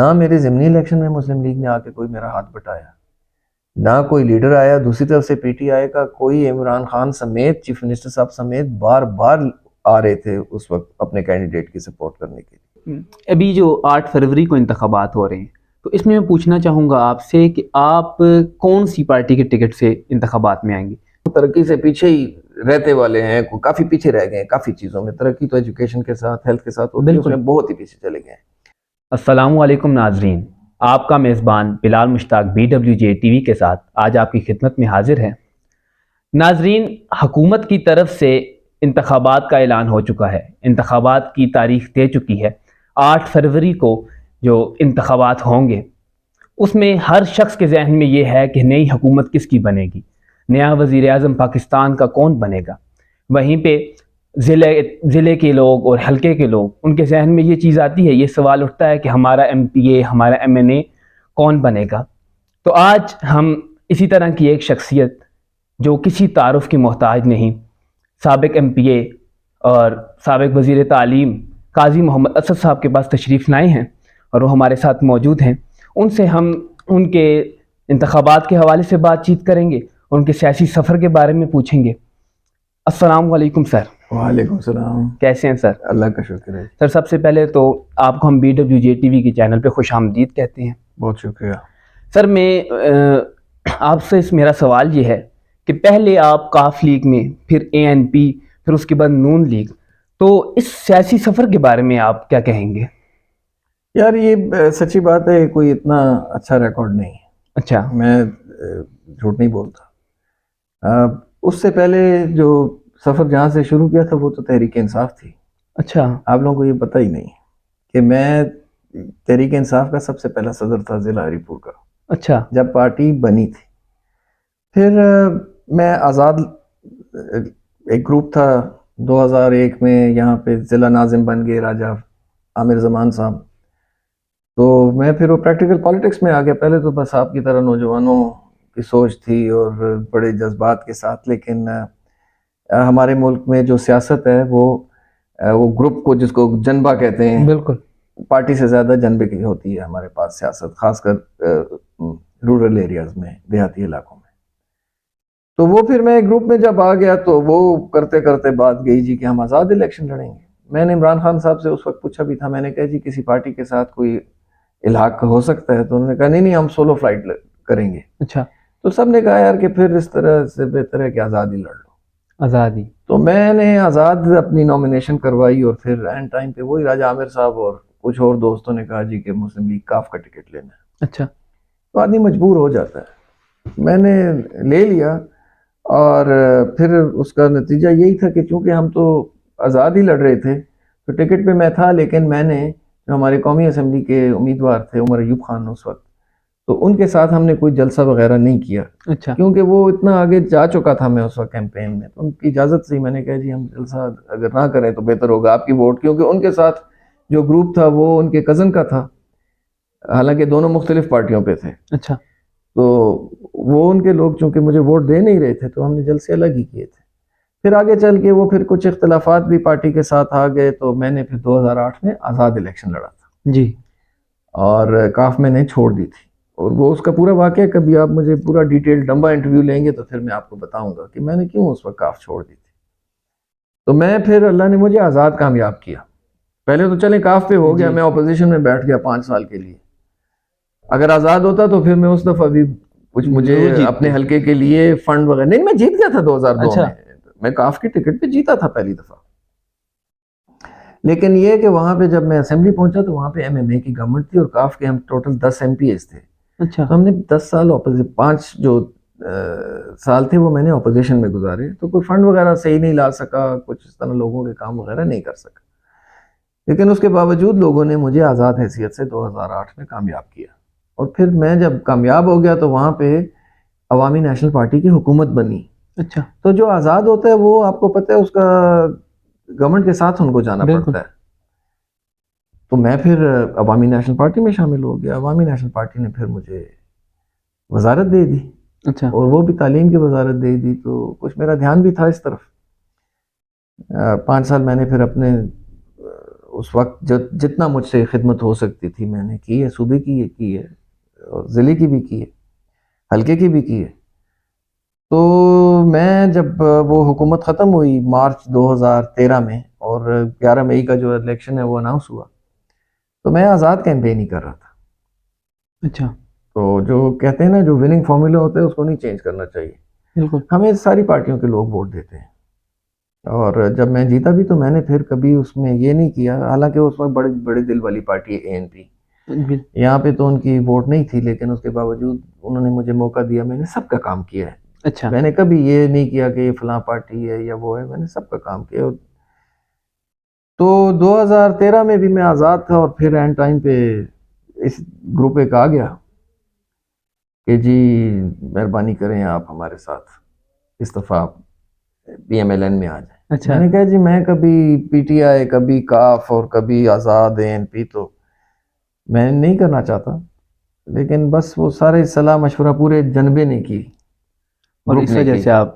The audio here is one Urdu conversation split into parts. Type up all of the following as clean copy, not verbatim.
نہ میرے ضمنی الیکشن میں مسلم لیگ نے آ کے کوئی میرا ہاتھ بٹایا، نہ کوئی لیڈر آیا دوسری طرف سے پی ٹی آئی کا، کوئی عمران خان سمیت چیف منسٹر صاحب سمیت بار بار آ رہے تھے اس وقت اپنے کینڈیڈیٹ کی سپورٹ کرنے کے لیے۔ ابھی جو 8 فروری کو انتخابات ہو رہے ہیں تو اس میں پوچھنا چاہوں گا آپ سے کہ آپ کون سی پارٹی کے ٹکٹ سے انتخابات میں آئیں گے؟ ترقی سے پیچھے ہی رہتے والے ہیں، کافی پیچھے رہ گئے ہیں کافی چیزوں میں۔ ترقی تو ایجوکیشن کے ساتھ، ہیلتھ کے ساتھ ہوتی ہے، اس میں بہت ہی پیچھے چلے گئے ہیں۔ السلام علیکم ناظرین، آپ کا میزبان بلال مشتاق BWJ ٹی وی کے ساتھ آج آپ کی خدمت میں حاضر ہے۔ ناظرین، حکومت کی طرف سے انتخابات کا اعلان ہو چکا ہے، انتخابات کی تاریخ دے چکی ہے۔ 8 فروری کو جو انتخابات ہوں گے اس میں ہر شخص کے ذہن میں یہ ہے کہ نئی حکومت کس کی بنے گی، نیا وزیر اعظم پاکستان کا کون بنے گا۔ وہیں پہ ضلع کے لوگ اور حلقے کے لوگ، ان کے ذہن میں یہ چیز آتی ہے، یہ سوال اٹھتا ہے کہ ہمارا MPA، ہمارا MNA کون بنے گا۔ تو آج ہم اسی طرح کی ایک شخصیت جو کسی تعارف کی محتاج نہیں، سابق MPA اور سابق وزیر تعلیم قاضی محمد اسد صاحب کے پاس تشریف لائے ہیں اور وہ ہمارے ساتھ موجود ہیں۔ ان سے ہم ان کے انتخابات کے حوالے سے بات چیت کریں گے، ان کے سیاسی سفر کے بارے میں پوچھیں گے۔ السلام علیکم سر۔ وعلیکم السلام۔ کیسے ہیں سر؟ اللہ کا شکر ہے سر۔ سب سے پہلے تو آپ کو ہم BWJ ٹی وی کے چینل پہ خوش آمدید کہتے ہیں۔ بہت شکریہ سر، میں آپ سے میرا سوال یہ ہے کہ پہلے آپ کاف لیگ میں، پھر ANP، پھر اس کے بعد نون لیگ، تو اس سیاسی سفر کے بارے میں آپ کیا کہیں گے؟ یار یہ سچی بات ہے، کوئی اتنا اچھا ریکارڈ نہیں ہے۔ اچھا۔ میں جھوٹ نہیں بولتا۔ اس سے پہلے جو سفر جہاں سے شروع کیا تھا وہ تو تحریک انصاف تھی۔ اچھا۔ آپ لوگوں کو یہ پتہ ہی نہیں کہ میں تحریک انصاف کا سب سے پہلا صدر تھا ضلع ہری پور کا، اچھا، جب پارٹی بنی تھی۔ پھر میں آزاد ایک گروپ تھا 2001 میں، یہاں پہ ضلع ناظم بن گئے راجہ عامر زمان صاحب، تو میں پھر وہ پریکٹیکل پالیٹکس میں آ گیا۔ پہلے تو بس آپ کی طرح نوجوانوں کی سوچ تھی اور بڑے جذبات کے ساتھ، لیکن ہمارے ملک میں جو سیاست ہے وہ گروپ کو، جس کو جنبہ کہتے ہیں، بالکل پارٹی سے زیادہ جنبے کی ہوتی ہے ہمارے پاس سیاست، خاص کر رورل ایریاز میں، دیہاتی علاقوں میں۔ تو وہ پھر میں گروپ میں جب آ گیا تو وہ کرتے کرتے بات گئی جی کہ ہم آزاد الیکشن لڑیں گے۔ میں نے عمران خان صاحب سے اس وقت پوچھا بھی تھا، میں نے کہا جی کسی پارٹی کے ساتھ کوئی الحاق ہو سکتا ہے؟ تو انہوں نے کہا نہیں ہم سولو فلائٹ کریں گے۔ اچھا۔ تو سب نے کہا یار کہ پھر اس طرح سے بہتر ہے کہ آزاد ہی لڑ لو۔ آزادی۔ تو میں نے آزاد اپنی نومینیشن کروائی، اور پھر اینڈ ٹائم پہ وہی راجہ عامر صاحب اور کچھ اور دوستوں نے کہا جی کہ مسلم لیگ کاف کا ٹکٹ لینا ہے۔ اچھا۔ تو آدمی مجبور ہو جاتا ہے۔ میں نے لے لیا، اور پھر اس کا نتیجہ یہی تھا کہ چونکہ ہم تو آزاد ہی لڑ رہے تھے تو ٹکٹ پہ میں تھا، لیکن میں نے جو ہمارے قومی اسمبلی کے امیدوار تھے عمر ایوب خان اس وقت، تو ان کے ساتھ ہم نے کوئی جلسہ وغیرہ نہیں کیا۔ اچھا۔ کیونکہ وہ اتنا آگے جا چکا تھا میں اس وقت کیمپین میں، تو ان کی اجازت سے میں نے کہا جی ہم جلسہ اگر نہ کریں تو بہتر ہوگا آپ کی ووٹ، کیونکہ ان کے ساتھ جو گروپ تھا وہ ان کے کزن کا تھا، حالانکہ دونوں مختلف پارٹیوں پہ تھے۔ اچھا۔ تو وہ ان کے لوگ چونکہ مجھے ووٹ دے نہیں رہے تھے تو ہم نے جلسے الگ ہی کیے تھے۔ پھر آگے چل کے وہ پھر کچھ اختلافات بھی پارٹی کے ساتھ آ گئے، تو میں نے پھر 2008 میں آزاد الیکشن لڑا تھا جی۔ اور کاف میں نے چھوڑ دی تھی۔ اور وہ اس کا پورا واقعہ کبھی آپ مجھے پورا ڈیٹیل لمبا انٹرویو لیں گے تو پھر میں آپ کو بتاؤں گا کہ میں نے کیوں اس وقت کاف چھوڑ دی تھی۔ تو میں پھر اللہ نے مجھے آزاد کامیاب کیا۔ پہلے تو چلیں کاف پہ ہو گیا، میں اپوزیشن میں بیٹھ گیا 5 سال کے لیے۔ اگر آزاد ہوتا تو پھر میں اس دفعہ بھی کچھ مجھے اپنے حلقے کے لیے فنڈ وغیرہ نہیں، میں جیت گیا تھا 2002 میں، میں کاف کی ٹکٹ پہ جیتا تھا پہلی دفعہ۔ لیکن یہ کہ وہاں پہ جب میں اسمبلی پہنچا تو وہاں پہ MMA کی گورنمنٹ تھی اور کاف کے ہم ٹوٹل 10 MPs تھے۔ اچھا۔ تو ہم نے 10 سال 5 جو سال تھے وہ میں نے اپوزیشن میں گزارے، تو کوئی فنڈ وغیرہ صحیح نہیں لا سکا، کچھ اس طرح لوگوں کے کام وغیرہ نہیں کر سکا، لیکن اس کے باوجود لوگوں نے مجھے آزاد حیثیت سے 2008 میں کامیاب کیا۔ اور پھر میں جب کامیاب ہو گیا تو وہاں پہ عوامی نیشنل پارٹی کی حکومت بنی۔ اچھا۔ تو جو آزاد ہوتا ہے وہ آپ کو پتہ ہے اس کا گورنمنٹ کے ساتھ ان کو جانا پڑتا ہے۔ تو میں پھر عوامی نیشنل پارٹی میں شامل ہو گیا۔ عوامی نیشنل پارٹی نے پھر مجھے وزارت دے دی۔ اچھا۔ اور وہ بھی تعلیم کی وزارت دے دی، تو کچھ میرا دھیان بھی تھا اس طرف۔ 5 سال میں نے پھر اپنے اس وقت جتنا مجھ سے خدمت ہو سکتی تھی میں نے کی ہے، صوبے کی ہے اور ضلع کی بھی کی ہے، حلقے کی بھی کی ہے۔ تو میں جب وہ حکومت ختم ہوئی مارچ 2013 میں اور 11 مئی کا جو الیکشن ہے وہ اناؤنس ہوا، تو میں آزاد کیمپین ہی کر رہا تھا۔ اچھا، تو جو کہتے ہیں نا جو وننگ فارمولا ہوتا ہے اس کو نہیں چینج کرنا چاہیے، بالکل ہمیں ساری پارٹیوں کے لوگ ووٹ دیتے ہیں، اور جب میں جیتا بھی تو میں نے پھر کبھی اس میں یہ نہیں کیا، حالانکہ اس وقت بڑے دل والی پارٹی ہے ANP، یہاں پہ تو ان کی ووٹ نہیں تھی، لیکن اس کے باوجود انہوں نے مجھے موقع دیا، میں نے سب کا کام کیا ہے۔ اچھا، میں نے کبھی یہ نہیں کیا کہ یہ فلاں پارٹی ہے یا وہ ہے، میں نے سب کا کام کیا۔ تو 2013 میں بھی میں آزاد تھا، اور پھر اینڈ ٹائم پہ اس گروپ ایک آ گیا کہ جی مہربانی کریں آپ ہمارے ساتھ استعفیٰ PMLN میں آ جائیں۔ اچھا، میں نے کہا جی میں کبھی PTI، کبھی کاف اور کبھی آزاد ANP، تو میں نہیں کرنا چاہتا، لیکن بس وہ سارے صلاح مشورہ پورے جنبے نے کی، اور گروپ اس نے وجہ کی، سے آپ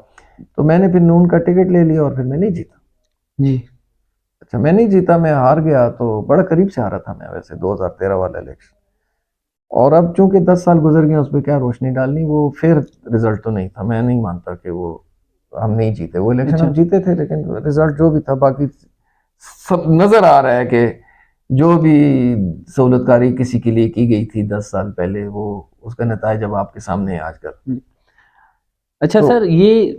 تو میں نے پھر نون کا ٹکٹ لے لیا اور پھر میں نہیں جیتا۔ جی اچھا میں نہیں جیتا، میں ہار گیا، تو بڑا قریب سے ہارا تھا میں ویسے 2013 والا الیکشن، اور اب چونکہ 10 سال گزر گئے اس پہ کیا روشنی ڈالنی، وہ فیئر رزلٹ تو نہیں تھا، میں نہیں مانتا کہ وہ ہم نہیں جیتے وہ الیکشن، اچھا، ہم جیتے تھے لیکن رزلٹ جو بھی تھا، باقی سب نظر آ رہا ہے کہ جو بھی سہولت کاری کسی کے لیے کی گئی تھی 10 سال پہلے، وہ اس کا نتائج اب آپ کے سامنے ہے آج کل۔ اچھا تو سر، یہ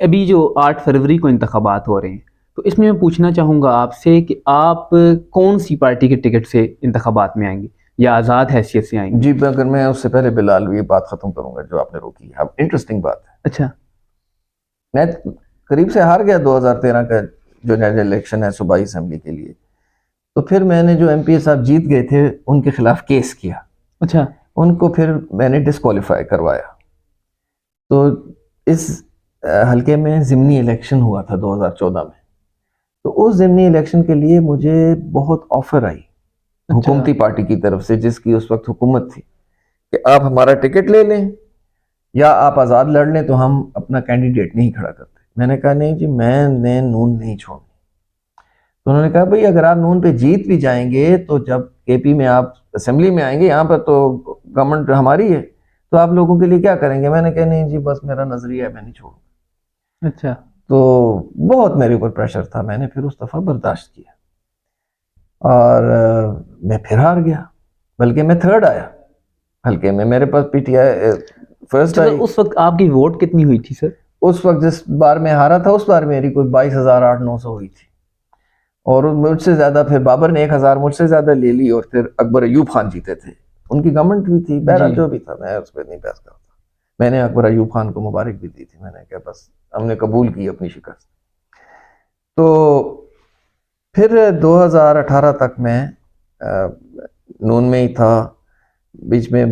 ابھی جو 8 فروری کو انتخابات ہو رہے ہیں، تو اس میں پوچھنا چاہوں گا آپ سے کہ آپ کون سی پارٹی کے ٹکٹ سے انتخابات میں آئیں گے یا آزاد حیثیت سے آئیں گے؟ جی اگر میں اس سے پہلے بلال یہ بات ختم کروں گا جو آپ نے روکی ہے، اب انٹرسٹنگ بات ہے، اچھا، میں قریب سے ہار گیا 2013 کا جو جنرل الیکشن ہے صوبائی اسمبلی کے لیے، تو پھر میں نے جو MP صاحب جیت گئے تھے ان کے خلاف کیس کیا، اچھا، ان کو پھر میں نے ڈسکوالیفائی کروایا۔ تو اس حلقے میں ضمنی الیکشن ہوا تھا 2014 میں، تو اس ضمنی الیکشن کے لیے مجھے بہت آفر آئی حکومتی پارٹی کی طرف سے، جس کی اس وقت حکومت تھی، کہ آپ ہمارا ٹکٹ لے لیں یا آپ آزاد لڑ لیں، تو ہم اپنا کینڈیڈیٹ نہیں کھڑا کرتے۔ میں نے کہا نہیں جی میں نے نون نہیں چھوڑنی۔ تو انہوں نے کہا بھئی اگر آپ نون پہ جیت بھی جائیں گے تو جب KP میں آپ اسمبلی میں آئیں گے، یہاں پر تو گورنمنٹ ہماری ہے، تو آپ لوگوں کے لیے کیا کریں گے؟ میں نے کہا نہیں جی بس میرا نظریہ ہے، میں نہیں چھوڑوں۔ اچھا، تو بہت میرے اوپر پریشر تھا، میں نے پھر اس دفعہ برداشت کیا، اور میں پھر ہار گیا، بلکہ میں 3rd آیا حلقے میں، میرے پاس PTI فرسٹ آئی۔ اس وقت آپ کی ووٹ کتنی ہوئی تھی سر؟ اس وقت جس بار میں ہارا تھا اس بار میری کوئی 22,800 ہوئی تھی، اور مجھ سے زیادہ پھر بابر نے 1,000 مجھ سے زیادہ لے لی، اور پھر اکبر ایوب خان جیتے تھے، ان کی گورنمنٹ بھی تھی، بہرحال جو بھی تھا میں اس پہ نہیں بحث کرتا۔ میں نے اکبر ایوب خان کو مبارک بھی دی تھی، میں نے کہا بس ہم نے قبول کی اپنی شکست۔ تو پھر 2018 تک میں نون میں ہی تھا، بیچ میں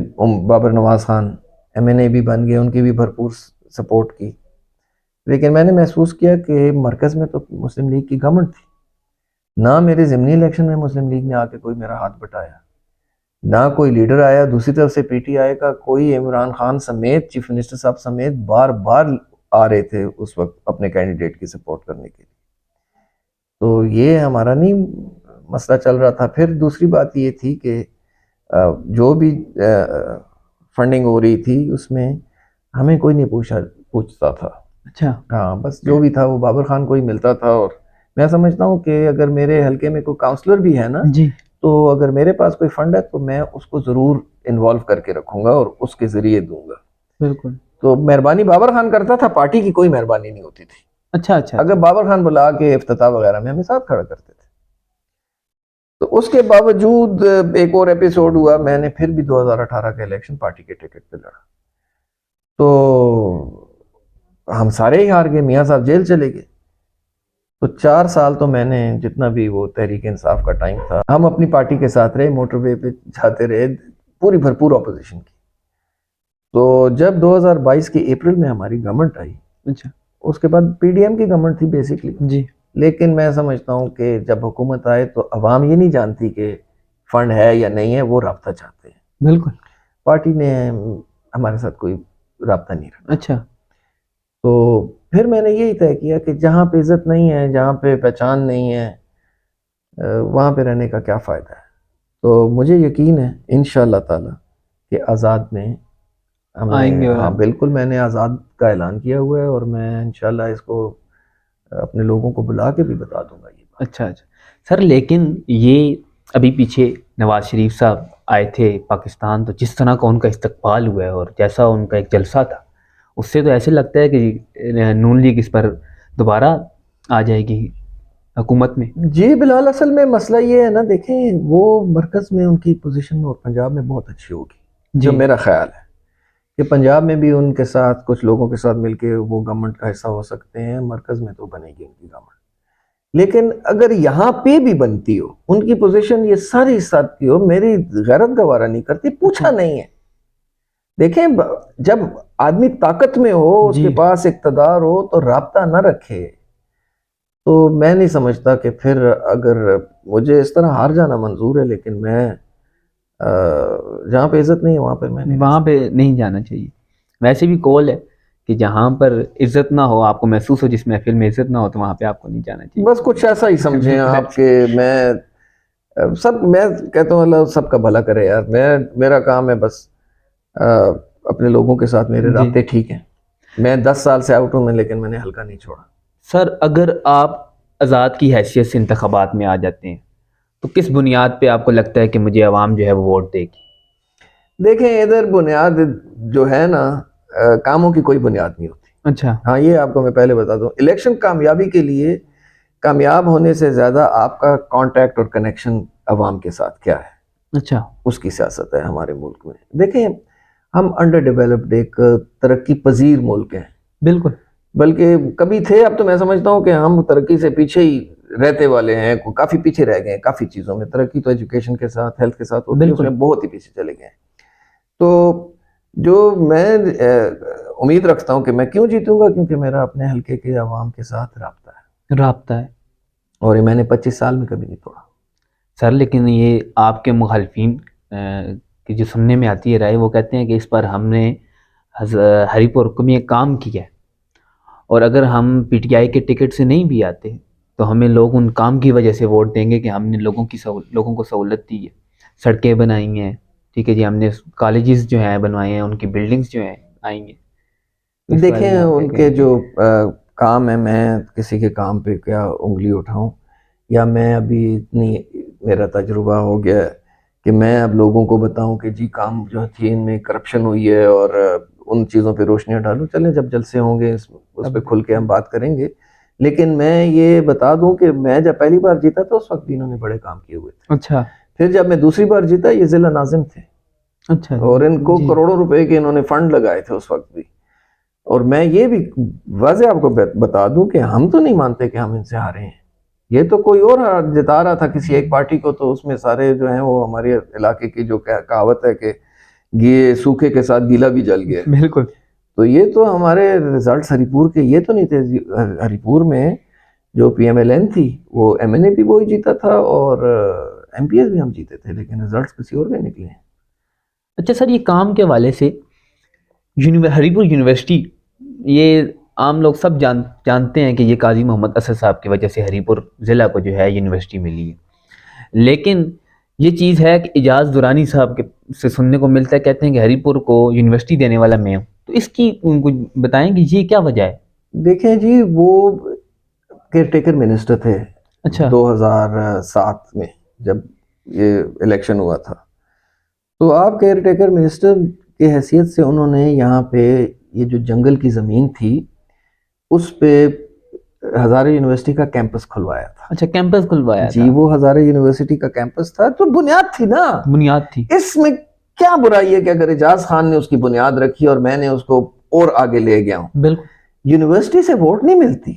بابر نواز خان MNA بھی بن گئے، ان کی بھی بھرپور سپورٹ کی، لیکن میں نے محسوس کیا کہ مرکز میں تو مسلم لیگ کی گورنمنٹ تھی، نہ میرے ضمنی الیکشن میں مسلم لیگ نے آ کے کوئی میرا ہاتھ بٹایا، نہ کوئی لیڈر آیا، دوسری طرف سے PTI کا کوئی عمران خان سمیت چیف منسٹر صاحب سمیت بار بار آ رہے تھے اس وقت اپنے کینڈیڈیٹ کی سپورٹ کرنے کے لیے، تو یہ ہمارا نہیں مسئلہ چل رہا تھا۔ پھر دوسری بات یہ تھی کہ جو بھی فنڈنگ ہو رہی تھی اس میں ہمیں کوئی نہیں پوچھتا تھا، اچھا، ہاں بس جو بھی تھا وہ بابر خان کو ہی ملتا تھا، اور میں سمجھتا ہوں کہ اگر میرے حلقے میں کوئی کاؤنسلر بھی ہے نا، جی تو اگر میرے پاس کوئی فنڈ ہے تو میں اس کو ضرور انوالو کر کے رکھوں گا اور اس کے ذریعے دوں گا۔ بالکل، تو مہربانی بابر خان کرتا تھا، پارٹی کی کوئی مہربانی نہیں ہوتی تھی۔ اچھا اچھا، اگر بابر خان بلا کے افتتاح وغیرہ میں ہمیں ساتھ کھڑا کرتے تھے، تو اس کے باوجود ایک اور ایپیسوڈ ہوا، میں نے پھر بھی 2018 کا الیکشن پارٹی کے ٹکٹ پہ لڑا، تو ہم سارے ہی ہار گئے، میاں صاحب جیل چلے گئے۔ تو 4 سال تو میں نے جتنا بھی وہ تحریک انصاف کا ٹائم تھا ہم اپنی پارٹی کے ساتھ رہے، موٹر وے پہ جاتے رہے، پوری بھرپور اپوزیشن کی۔ تو جب 2022 کی اپریل میں ہماری گورنمنٹ آئی، اچھا، اس کے بعد PDM کی گورنمنٹ تھی بیسکلی، جی لیکن میں سمجھتا ہوں کہ جب حکومت آئے تو عوام یہ نہیں جانتی کہ فنڈ ہے یا نہیں ہے، وہ رابطہ چاہتے ہیں، بالکل، پارٹی نے ہمارے ساتھ کوئی رابطہ نہیں رکھا۔ اچھا، تو پھر میں نے یہی طے کیا کہ جہاں پہ عزت نہیں ہے، جہاں پہ پہچان نہیں ہے، وہاں پہ رہنے کا کیا فائدہ ہے؟ تو مجھے یقین ہے انشاءاللہ تعالی کہ آزاد میں آئیں گے. ہاں بالکل، میں نے آزاد کا اعلان کیا ہوا ہے اور میں انشاءاللہ اس کو اپنے لوگوں کو بلا کے بھی بتا دوں گا یہ بات. اچھا سر، لیکن یہ ابھی پیچھے نواز شریف صاحب آئے تھے پاکستان، تو جس طرح کا ان کا استقبال ہوا ہے اور جیسا ان کا ایک جلسہ تھا، اس سے تو ایسے لگتا ہے کہ نون لیگ اس پر دوبارہ آ جائے گی حکومت میں. جی بلال، اصل میں مسئلہ یہ ہے نا، دیکھیں وہ مرکز میں ان کی پوزیشن اور پنجاب میں بہت اچھی ہوگی، جو میرا خیال ہے کہ پنجاب میں بھی ان کے ساتھ کچھ لوگوں کے ساتھ مل کے وہ گورنمنٹ کا حصہ ہو سکتے ہیں، مرکز میں تو بنے گی ان کی گورنمنٹ. لیکن اگر یہاں پہ بھی بنتی ہو ان کی پوزیشن یہ ساری ساتھ کی ہو، میری غیرت گوارا نہیں کرتی، پوچھا نہیں ہے. دیکھیں جب آدمی طاقت میں ہو، اس کے پاس اقتدار ہو، تو رابطہ نہ رکھے تو میں نہیں سمجھتا کہ پھر، اگر مجھے اس طرح ہار جانا منظور ہے، لیکن میں جہاں پہ عزت نہیں ہے وہاں پہ نہیں جانا چاہیے. ویسے بھی قول ہے کہ جہاں پر عزت نہ ہو، آپ کو محسوس ہو جس محفل میں عزت نہ ہو، تو وہاں پہ آپ کو نہیں جانا چاہیے. بس کچھ ایسا ہی سمجھیں آپ کہ میں کہتا ہوں اللہ سب کا بھلا کرے یار. میرا کام ہے بس اپنے لوگوں کے ساتھ میرے رابطے ٹھیک ہیں. میں 10 سال سے آؤٹ ہوں میں، لیکن میں نے ہلکا نہیں چھوڑا. سر، اگر آپ آزاد کی حیثیت سے انتخابات میں آ جاتے ہیں تو کس بنیاد پہ آپ کو لگتا ہے کہ مجھے عوام جو ہے وہ ووٹ دے گی؟ دیکھیں ادھر بنیاد جو ہے نا، کاموں کی کوئی بنیاد نہیں ہوتی. اچھا. ہاں یہ آپ کو میں پہلے بتا دوں، الیکشن کامیابی کے لیے کامیاب ہونے سے زیادہ آپ کا کانٹیکٹ اور کنیکشن عوام کے ساتھ کیا ہے، اچھا، اس کی سیاست ہے ہمارے ملک میں. دیکھیں ہم انڈر ڈیولپڈ ایک ترقی پذیر ملک ہیں. بالکل. بلکہ کبھی تھے، اب تو میں سمجھتا ہوں کہ ہم ترقی سے پیچھے ہی رہتے والے ہیں، کافی پیچھے رہ گئے ہیں کافی چیزوں میں. ترقی تو ایجوکیشن کے ساتھ، ہیلتھ کے ساتھ ہوتی ہے، اس میں بہت ہی پیچھے چلے گئے ہیں. تو جو میں امید رکھتا ہوں کہ میں کیوں جیتوں گا، کیونکہ میرا اپنے حلقے کے عوام کے ساتھ رابطہ ہے اور یہ میں نے 25 سال میں کبھی نہیں توڑا. سر لیکن یہ آپ کے مخالفین کی جو سننے میں آتی ہے رائے، وہ کہتے ہیں کہ اس پر ہم نے ہری پور کو یہ کام کیا ہے، اور اگر ہم پی ٹی آئی کے ٹکٹ سے نہیں بھی آتے تو ہمیں لوگ ان کام کی وجہ سے ووٹ دیں گے کہ ہم نے لوگوں کو سہولت دی ہے، سڑکیں بنائی ہیں، ٹھیک ہے جی، ہم نے کالجز جو ہیں بنوائے ہیں، ان کی بلڈنگز جو ہیں آئی ہیں. دیکھیں ان کے جو کام ہے، میں کسی کے کام پہ کیا انگلی اٹھاؤں، یا میں ابھی اتنی میرا تجربہ ہو گیا ہے کہ میں اب لوگوں کو بتاؤں کہ جی کام جو تھی ان میں کرپشن ہوئی ہے اور ان چیزوں پہ روشنیاں ڈالوں. چلیں جب جلسے ہوں گے اس پہ کھل کے ہم بات کریں گے. لیکن میں یہ بتا دوں کہ میں جب پہلی بار جیتا تو اس وقت بھی انہوں نے بڑے کام کیے ہوئے تھے. اچھا. پھر جب میں دوسری بار جیتا، یہ ضلع ناظم تھے. اچھا. اور ان کو کروڑوں روپے کے انہوں نے فنڈ لگائے تھے اس وقت بھی. اور میں یہ بھی واضح آپ کو بتا دوں کہ ہم تو نہیں مانتے کہ ہم ان سے ہارے ہیں. یہ تو کوئی اور جتا رہا تھا کسی ایک پارٹی کو، تو اس میں سارے جو ہیں وہ ہمارے علاقے کی جو کہاوت ہے کہ سوکھے کے ساتھ گیلا بھی جل گیا. بالکل. تو یہ تو ہمارے رزلٹس ہری پور کے یہ تو نہیں تھے. ہری پور میں جو پی ایم ایل این تھی وہ ایم این اے بھی وہی جیتا تھا اور ایم پی ایس بھی ہم جیتے تھے، لیکن رزلٹس کسی اور کے نکلے ہیں. اچھا سر، یہ کام کے حوالے سے ہری پور یونیورسٹی، یہ عام لوگ سب جانتے ہیں کہ یہ قاضی محمد اسد صاحب کی وجہ سے ہری پور ضلع کو جو ہے یونیورسٹی ملی ہے. لیکن یہ چیز ہے کہ اعجاز درانی صاحب سے سننے کو ملتا ہے، کہتے ہیں کہ ہری پور کو یونیورسٹی دینے والا میں ہوں. تو اس کی بتائیں کہ یہ کیا وجہ ہے؟ دیکھیں جی، وہ کیئر ٹیکر منسٹر تھے. اچھا. 2007 میں جب یہ الیکشن ہوا تھا، تو آپ کیئر ٹیکر منسٹر کی حیثیت سے انہوں نے یہاں پہ یہ جو جنگل کی زمین تھی اس پہ ہزارے یونیورسٹی کا کیمپس کھلوایا تھا. اچھا، کیمپس کھلوایا تھا. جی، وہ ہزارے یونیورسٹی کا کیمپس تھا. تو بنیاد تھی نا، بنیاد تھی. اس میں کیا برائی ہے کہ اگر اعجاز خان نے اس کی بنیاد رکھی اور میں نے اس کو اور آگے لے گیا ہوں. بالکل. یونیورسٹی سے ووٹ نہیں ملتی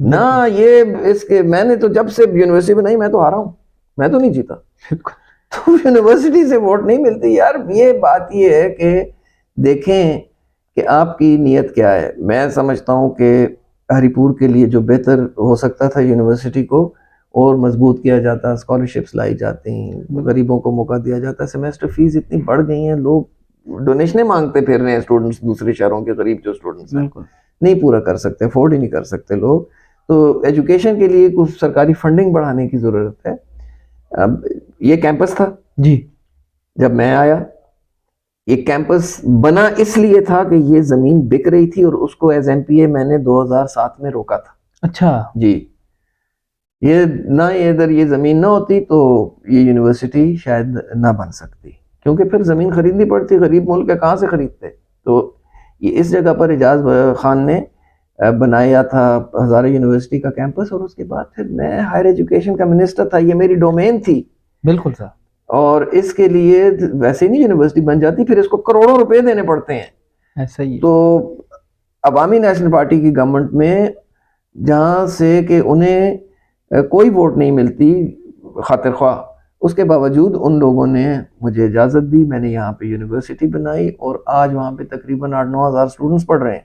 نہ. یہ اس کے میں نے تو جب سے یونیورسٹی بنائی میں تو ہارا ہوں، میں تو نہیں جیتا. تو یونیورسٹی سے ووٹ نہیں ملتی یار. یہ بات یہ ہے کہ دیکھیں کہ آپ کی نیت کیا ہے. میں سمجھتا ہوں کہ ہری پور کے لیے جو بہتر ہو سکتا تھا، یونیورسٹی کو اور مضبوط کیا جاتا، اسکالرشپس لائی جاتی، غریبوں کو موقع دیا جاتا. سیمیسٹر فیس اتنی بڑھ گئی ہیں، لوگ ڈونیشنیں مانگتے پھر رہے ہیں اسٹوڈنٹس، دوسرے شہروں کے غریب جو اسٹوڈنٹس ہیں نہیں پورا کر سکتے، افورڈ ہی نہیں کر سکتے لوگ. تو ایجوکیشن کے لیے کچھ سرکاری فنڈنگ بڑھانے کی ضرورت ہے. اب یہ کیمپس تھا جی جب میں آیا، یہ کیمپس بنا اس لیے تھا کہ یہ زمین بک رہی تھی اور اس کو ایز ایم پی اے میں نے 2007 میں روکا تھا. اچھا جی یہ نہ ادھر یہ زمین نہ ہوتی تو یہ یونیورسٹی شاید نہ بن سکتی، کیونکہ پھر زمین خریدنی پڑتی، غریب ملک ہے کہاں سے خریدتے. تو یہ اس جگہ پر اعجاز خان نے بنایا تھا ہزارہ یونیورسٹی کا کیمپس، اور اس کے بعد پھر میں ہائر ایجوکیشن کا منسٹر تھا، یہ میری ڈومین تھی. بالکل سر. اور اس کے لیے ویسے نہیں یونیورسٹی بن جاتی، پھر اس کو کروڑوں روپے دینے پڑتے ہیں. ایسا ہی. تو عوامی نیشنل پارٹی کی گورنمنٹ میں جہاں سے کہ انہیں کوئی ووٹ نہیں ملتی خاطر خواہ، اس کے باوجود ان لوگوں نے مجھے اجازت دی، میں نے یہاں پہ یونیورسٹی بنائی، اور آج وہاں پہ تقریباً 8-9 ہزار اسٹوڈنٹس پڑھ رہے ہیں.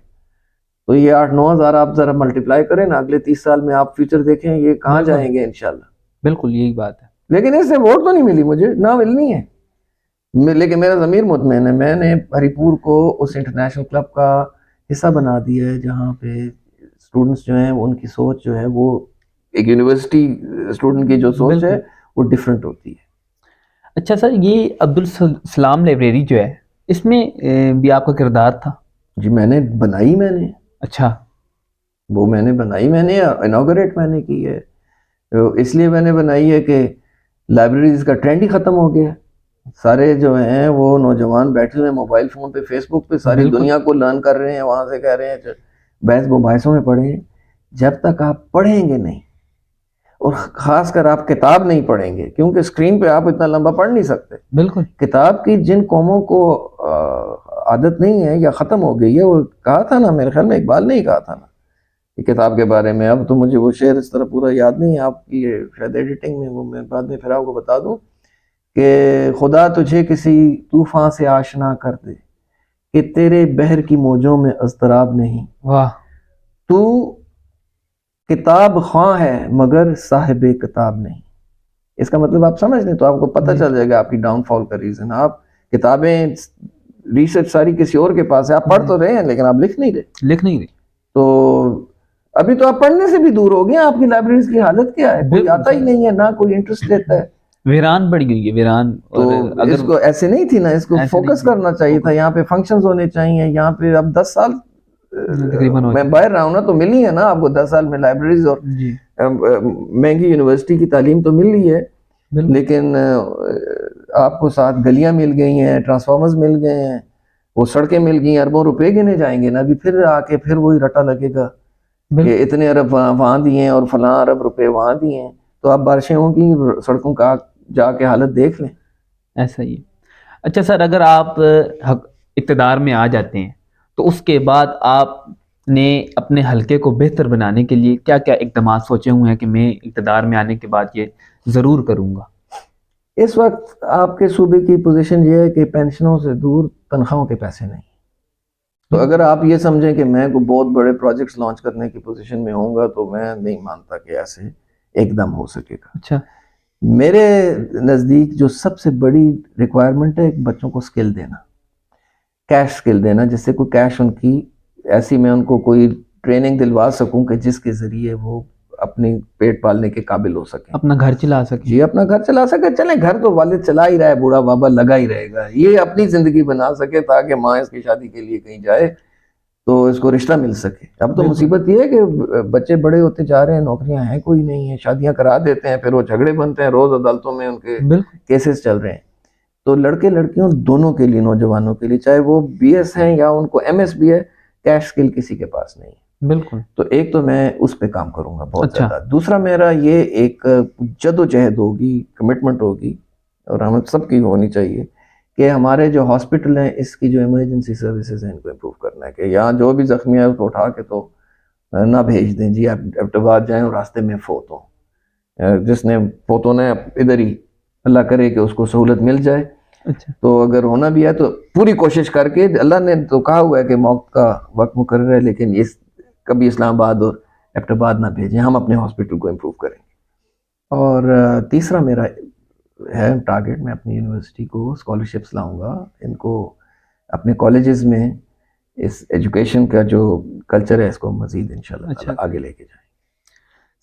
تو یہ 8-9 ہزار آپ ذرا ملٹیپلائی کریں نا، اگلے 30 سال میں آپ فیوچر دیکھیں یہ کہاں جائیں گے انشاءاللہ. بالکل یہی بات ہے. لیکن اس سے ووٹ تو نہیں ملی مجھے، نہ ملنی ہے، لیکن میرا ضمیر مطمئن ہے. میں نے ہری پور کو اس انٹرنیشنل کلب کا حصہ بنا دیا ہے جہاں پہ اسٹوڈنٹس جو ہیں ان کی سوچ جو ہے وہ ایک یونیورسٹی اسٹوڈنٹ کی جو سوچ ہے وہ ڈیفرنٹ ہوتی ہے. اچھا سر، یہ عبدالسلام لائبریری جو ہے اس میں بھی آپ کا کردار تھا؟ جی میں نے بنائی، میں نے. اچھا. وہ میں نے بنائی، میں نے انوگریٹ میں نے کی ہے. اس لیے میں نے بنائی ہے کہ لائبریریز کا ٹرینڈ ہی ختم ہو گیا. سارے جو ہیں وہ نوجوان بیٹھے ہوئے موبائل فون پہ، فیس بک پہ ساری دنیا کو لرن کر رہے ہیں، وہاں سے کہہ رہے ہیں بحث مباحثوں میں پڑھیں. جب تک آپ پڑھیں گے نہیں، اور خاص کر آپ کتاب نہیں پڑھیں گے، کیونکہ اسکرین پہ آپ اتنا لمبا پڑھ نہیں سکتے. بالکل. کتاب کی جن قوموں کو عادت نہیں ہے یا ختم ہو گئی ہے، وہ کہا تھا نا میرے خیال میں اقبال نے ہی کہا تھا نا کتاب کے بارے میں. اب تو مجھے وہ شعر اس طرح پورا یاد نہیں ہے، آپ کی شاید ایڈیٹنگ میں وہ میں بعد میں پھر آپ کو بتا دوں کہ خدا تجھے کسی طوفان سے آشنا کر دے کہ تیرے بحر کی موجوں میں اضطراب نہیں. واہ. تو کتاب خواں ہے مگر صاحب کتاب نہیں. اس کا مطلب آپ سمجھ لیں تو آپ کو پتہ چل جائے گا آپ کی ڈاؤن فال کا ریزن. آپ کتابیں ریسرچ ساری کسی اور کے پاس ہے، آپ پڑھ تو رہے ہیں لیکن آپ لکھ نہیں رہے. تو ابھی تو آپ پڑھنے سے بھی دور ہو گئے. آپ کی لائبریریز کی حالت کیا ہے؟ کوئی آتا ہی نہیں ہے، نہ کوئی انٹرسٹ لیتا ہے. ویران پڑ گئی ہے، ویران. تو اس کو ایسے نہیں تھی نا، اس کو فوکس کرنا چاہیے تھا. یہاں پہ فنکشنز ہونے چاہیے. یہاں پہ اب 10 سال میں باہر رہا ہوں نا، تو ملی ہے نا آپ کو 10 سال میں لائبریریز اور مہنگی یونیورسٹی کی تعلیم تو مل رہی ہے، لیکن آپ کو ساتھ گلیاں مل گئی ہیں، ٹرانسفارمرز مل گئے ہیں، وہ سڑکیں مل گئی ہیں. اربوں روپے گنے جائیں گے نا ابھی، پھر آ کے پھر وہی رٹا لگے گا کہ اتنے ارب وہاں دیے ہیں اور فلاں ارب روپے وہاں دیے ہیں. تو آپ بارشیں ہوں گی، سڑکوں کا جا کے حالت دیکھ لیں. ایسا ہی. اچھا سر، اگر آپ اقتدار میں آ جاتے ہیں تو اس کے بعد آپ نے اپنے حلقے کو بہتر بنانے کے لیے کیا کیا اقدامات سوچے ہوئے ہیں کہ میں اقتدار میں آنے کے بعد یہ ضرور کروں گا؟ اس وقت آپ کے صوبے کی پوزیشن یہ ہے کہ پینشنوں سے دور تنخواہوں کے پیسے نہیں. تو اگر آپ یہ سمجھیں کہ میں کوئی بہت بڑے پروجیکٹس لانچ کرنے کی پوزیشن میں ہوں گا تو میں نہیں مانتا کہ ایسے ایک دم ہو سکے گا. اچھا. میرے نزدیک جو سب سے بڑی ریکوائرمنٹ ہے بچوں کو سکل دینا، کیش سکل دینا، جس سے کوئی کیش ان کی ایسی میں ان کو کوئی ٹریننگ دلوا سکوں کہ جس کے ذریعے وہ اپنی پیٹ پالنے کے قابل ہو سکیں، اپنا گھر چلا سکیں. جی اپنا گھر چلا سکے. چلیں گھر تو والد چلا ہی رہا ہے، بوڑھا بابا لگا ہی رہے گا. یہ اپنی زندگی بنا سکے تاکہ ماں اس کی شادی کے لیے کہیں جائے تو اس کو رشتہ مل سکے. اب تو مصیبت یہ ہے کہ بچے بڑے ہوتے جا رہے ہیں، نوکریاں ہیں کوئی نہیں ہیں، شادیاں کرا دیتے ہیں، پھر وہ جھگڑے بنتے ہیں، روز عدالتوں میں ان کے کیسز چل رہے ہیں. تو لڑکے لڑکیوں دونوں کے لیے، نوجوانوں کے لیے، چاہے وہ بی ایس ہیں یا ان کو ایم ایس بھی ہے، کیش سکل کسی کے پاس نہیں ہے. بالکل. تو ایک تو میں اس پہ کام کروں گا بہت زیادہ. دوسرا میرا یہ ایک جد و جہد ہوگی، کمٹمنٹ ہوگی، اور ہم سب کی ہونی چاہیے کہ ہمارے جو ہاسپٹل ہیں اس کی جو ایمرجنسی سروسز ہیں ان کو امپروو کرنا ہے. کہ یہاں جو بھی زخمی ہے اس کو اٹھا کے تو نہ بھیج دیں جی آپ ایبٹآباد جائیں اور راستے میں فوت ہوں. جس نے فوت ہونا ہے ادھر ہی، اللہ کرے کہ اس کو سہولت مل جائے. اچھا. تو اگر ہونا بھی ہے تو پوری کوشش کر کے، اللہ نے تو کہا ہوا ہے کہ موت کا وقت مقرر ہے، لیکن اس کبھی اسلام آباد اور ایبٹآباد نہ بھیجیں، ہم اپنے ہاسپٹل کو امپروو کریں گے. اور تیسرا میرا ہے ٹارگیٹ، میں اپنی یونیورسٹی کو اسکالرشپس لاؤں گا، ان کو اپنے کالجز میں اس ایجوکیشن کا جو کلچر ہے اس کو مزید انشاءاللہ آگے لے کے جائیں.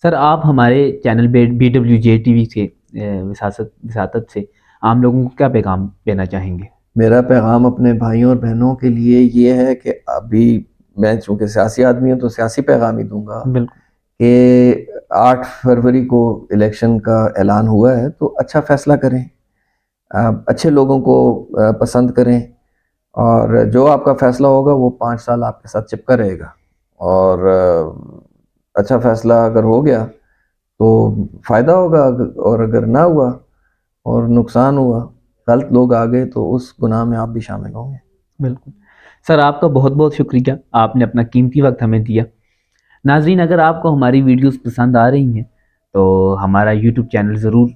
سر آپ ہمارے چینل BWJ TV کے وساطت سے عام لوگوں کو کیا پیغام دینا چاہیں گے؟ میرا پیغام اپنے بھائیوں اور بہنوں کے لیے یہ ہے کہ ابھی میں چونکہ سیاسی آدمی ہوں تو سیاسی پیغام ہی دوں گا بالکل کہ 8 فروری کو الیکشن کا اعلان ہوا ہے تو اچھا فیصلہ کریں، اچھے لوگوں کو پسند کریں، اور جو آپ کا فیصلہ ہوگا وہ 5 سال آپ کے ساتھ چپکا رہے گا، اور اچھا فیصلہ اگر ہو گیا تو فائدہ ہوگا، اور اگر نہ ہوا اور نقصان ہوا، غلط لوگ آ گئے تو اس گناہ میں آپ بھی شامل ہوں گے۔ بالکل سر، آپ کا بہت بہت شکریہ، آپ نے اپنا قیمتی وقت ہمیں دیا۔ ناظرین، اگر آپ کو ہماری ویڈیوز پسند آ رہی ہیں تو ہمارا یوٹیوب چینل ضرور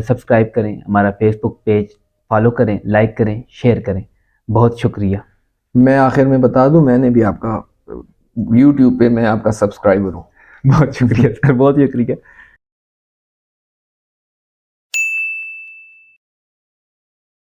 سبسکرائب کریں، ہمارا فیس بک پیج فالو کریں، لائک کریں، شیئر کریں۔ بہت شکریہ۔ میں آخر میں بتا دوں، میں نے بھی آپ کا یوٹیوب پہ میں آپ کا سبسکرائبر ہوں۔ بہت شکریہ سر، بہت شکریہ۔